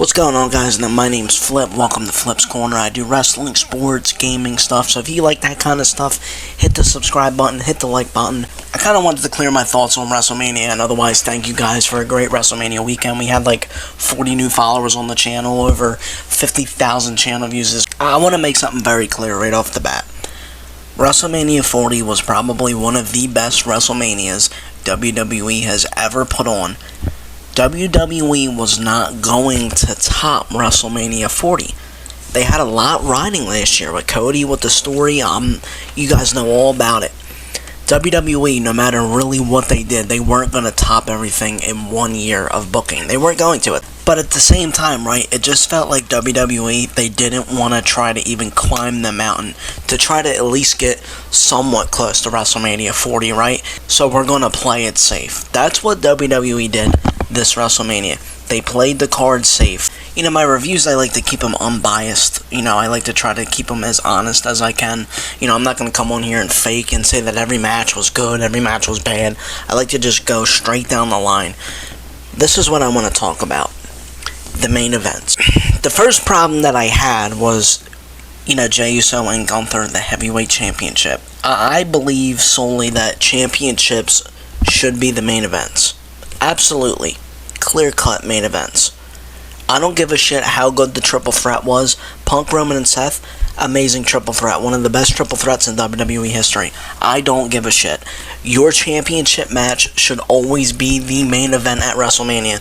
What's going on, guys? My name's Flip. Welcome to Flips.Corner. I do wrestling, sports, gaming stuff, so if you like that kind of stuff, hit the subscribe button, hit the like button. I kind of wanted to clear my thoughts on Wrestlemania, and otherwise, thank you guys for a great Wrestlemania weekend. We had like 40 new followers on the channel, over 50,000 channel views. I want to make something very clear right off the bat. WrestleMania 40 was probably one of the best WrestleManias WWE has ever put on. WWE was not going to top WrestleMania 40. They had a lot riding last year with Cody, with the story. You guys know all about it. WWE, no matter really what they did, they weren't going to top everything in 1 year of booking. They weren't going to it. But at the same time, right, it just felt like WWE, they didn't want to try to even climb the mountain to try to at least get somewhat close to WrestleMania 40, right? So we're going to play it safe. That's what WWE did this WrestleMania. They played the card safe. You know, my reviews, I like to keep them unbiased. You know, I like to try to keep them as honest as I can. You know, I'm not going to come on here and fake and say that every match was good, every match was bad. I like to just go straight down the line. This is what I want to talk about. The main events. The first problem that I had was, you know, Jey Uso and Gunther, the heavyweight championship. I believe solely that championships should be the main events. Absolutely. Clear-cut main events. I don't give a shit how good the triple threat was. Punk, Roman, and Seth, amazing triple threat. One of the best triple threats in WWE history. I don't give a shit. Your championship match should always be the main event at WrestleMania.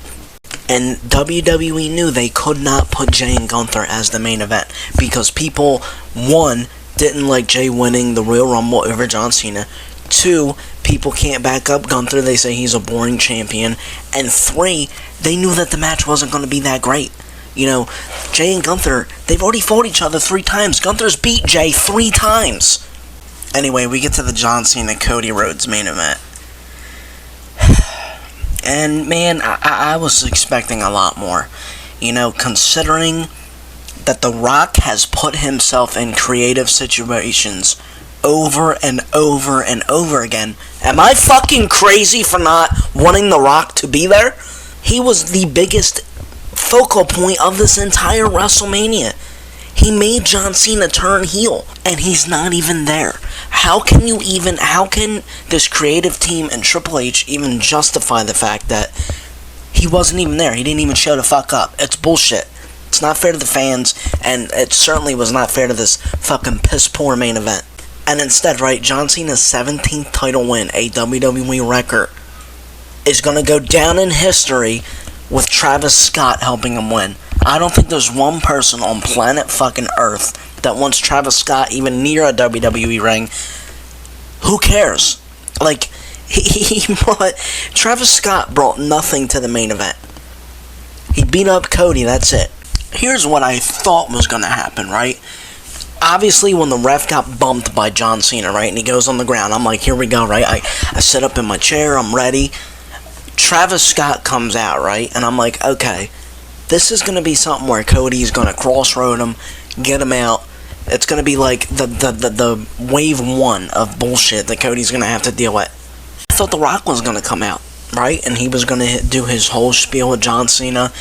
And WWE knew they could not put Jey and Gunther as the main event because people, one, didn't like Jey winning the Royal Rumble over John Cena. Two, people can't back up Gunther. They say he's a boring champion. And three, they knew that the match wasn't going to be that great. You know, Jey and Gunther, they've already fought each other 3 times. Gunther's beat Jey 3 times. Anyway, we get to the John Cena-Cody Rhodes main event. And, man, I was expecting a lot more. You know, considering that The Rock has put himself in creative situations over and over and over again. Am I fucking crazy for not wanting The Rock to be there? He was the biggest focal point of this entire WrestleMania. He made John Cena turn heel, and he's not even there. How can this creative team and Triple H even justify the fact that he wasn't even there? He didn't even show the fuck up. It's bullshit. It's not fair to the fans, and it certainly was not fair to this fucking piss-poor main event. And instead, right, John Cena's 17th title win, a WWE record, is going to go down in history with Travis Scott helping him win. I don't think there's one person on planet fucking Earth that wants Travis Scott even near a WWE ring. Who cares? Like, Travis Scott brought nothing to the main event. He beat up Cody, that's it. Here's what I thought was going to happen, right? Obviously, when the ref got bumped by John Cena, right, and he goes on the ground, I'm like, here we go, right? I sit up in my chair, I'm ready. Travis Scott comes out, right, and I'm like, okay, this is going to be something where Cody's going to crossroad him, get him out. It's going to be like the wave 1 of bullshit that Cody's going to have to deal with. I thought The Rock was going to come out, right, and he was going to do his whole spiel with John Cena.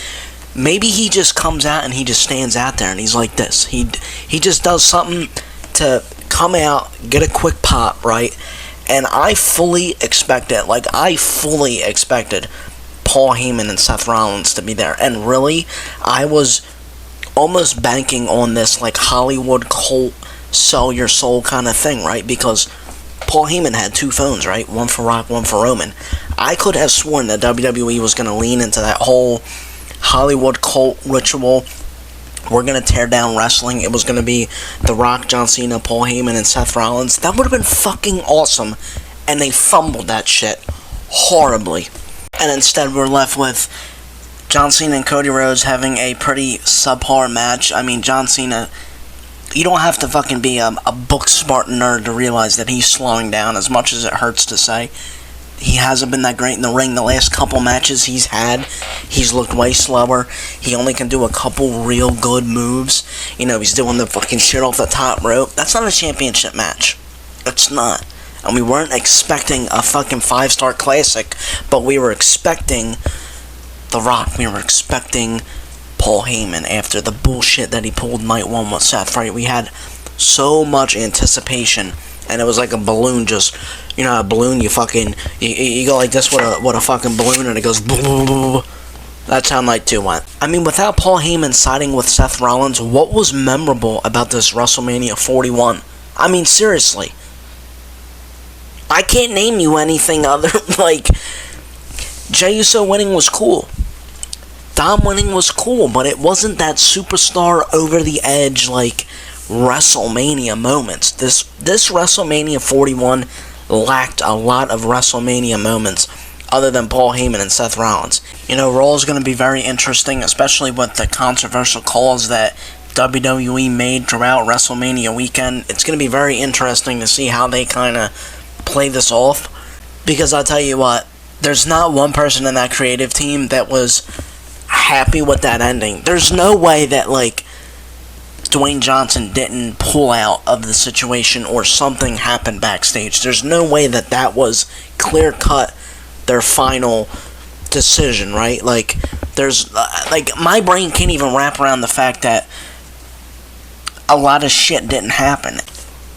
Maybe he just comes out and he just stands out there and he's like this. He just does something to come out, get a quick pop, right? And I fully expected Paul Heyman and Seth Rollins to be there. And really, I was almost banking on this like Hollywood cult sell your soul kind of thing, right? Because Paul Heyman had 2 phones, right? One for Rock, one for Roman. I could have sworn that WWE was going to lean into that whole Hollywood cult ritual. We're going to tear down wrestling. It was going to be The Rock, John Cena, Paul Heyman, and Seth Rollins. That would have been fucking awesome. And they fumbled that shit horribly. And instead we're left with John Cena and Cody Rhodes having a pretty subpar match. I mean, John Cena, you don't have to fucking be a book smart nerd to realize that he's slowing down, as much as it hurts to say. He hasn't been that great in the ring. The last couple matches he's had, he's looked way slower. He only can do a couple real good moves. You know, he's doing the fucking shit off the top rope. That's not a championship match. It's not. And we weren't expecting a fucking 5-star classic, but we were expecting The Rock. We were expecting Paul Heyman after the bullshit that he pulled night one with Seth, right? We had so much anticipation, and it was like a balloon, just, you know, a balloon, you go like this with a fucking balloon, and it goes blah, blah, blah, blah. That's how night 2 went. I mean, without Paul Heyman siding with Seth Rollins, what was memorable about this WrestleMania 41? I mean, seriously. I can't name you anything other, like, Jey Uso winning was cool. Dom winning was cool, but it wasn't that superstar over the edge, like, WrestleMania moments. This WrestleMania 41 lacked a lot of WrestleMania moments other than Paul Heyman and Seth Rollins. You know, Raw is going to be very interesting, especially with the controversial calls that WWE made throughout WrestleMania weekend. It's going to be very interesting to see how they kind of play this off, because I'll tell you what, there's not one person in that creative team that was happy with that ending. There's no way that, like, Dwayne Johnson didn't pull out of the situation or something happened backstage. There's no way that that was clear-cut their final decision, right? Like, there's, like, my brain can't even wrap around the fact that a lot of shit didn't happen.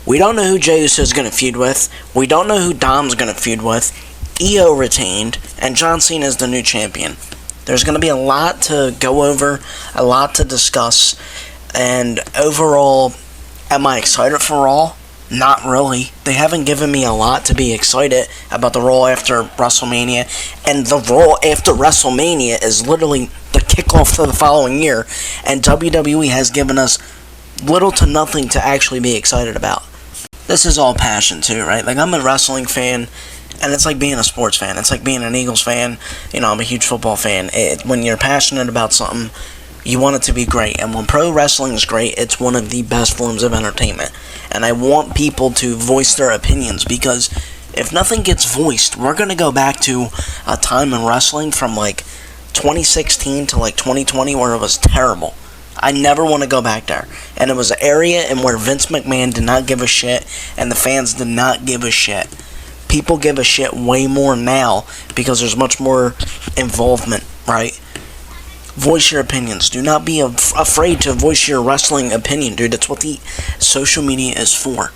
We don't know who Jey Uso is going to feud with. We don't know who Dom's going to feud with. EO retained, and John Cena is the new champion. There's going to be a lot to go over, a lot to discuss, and overall, am I excited for Raw? Not really. They haven't given me a lot to be excited about the Raw after WrestleMania, and the Raw after WrestleMania is literally the kickoff for the following year, and WWE has given us little to nothing to actually be excited about. This is all passion too, right? Like, I'm a wrestling fan, and it's like being a sports fan. It's like being an Eagles fan. You know, I'm a huge football fan. When you're passionate about something, you want it to be great. And when pro wrestling is great, it's one of the best forms of entertainment. And I want people to voice their opinions, because if nothing gets voiced, we're going to go back to a time in wrestling from like 2016 to like 2020 where it was terrible. I never want to go back there. And it was an area in where Vince McMahon did not give a shit, and the fans did not give a shit. People give a shit way more now because there's much more involvement, right? Voice your opinions. Do not be afraid to voice your wrestling opinion, dude. That's what the social media is for.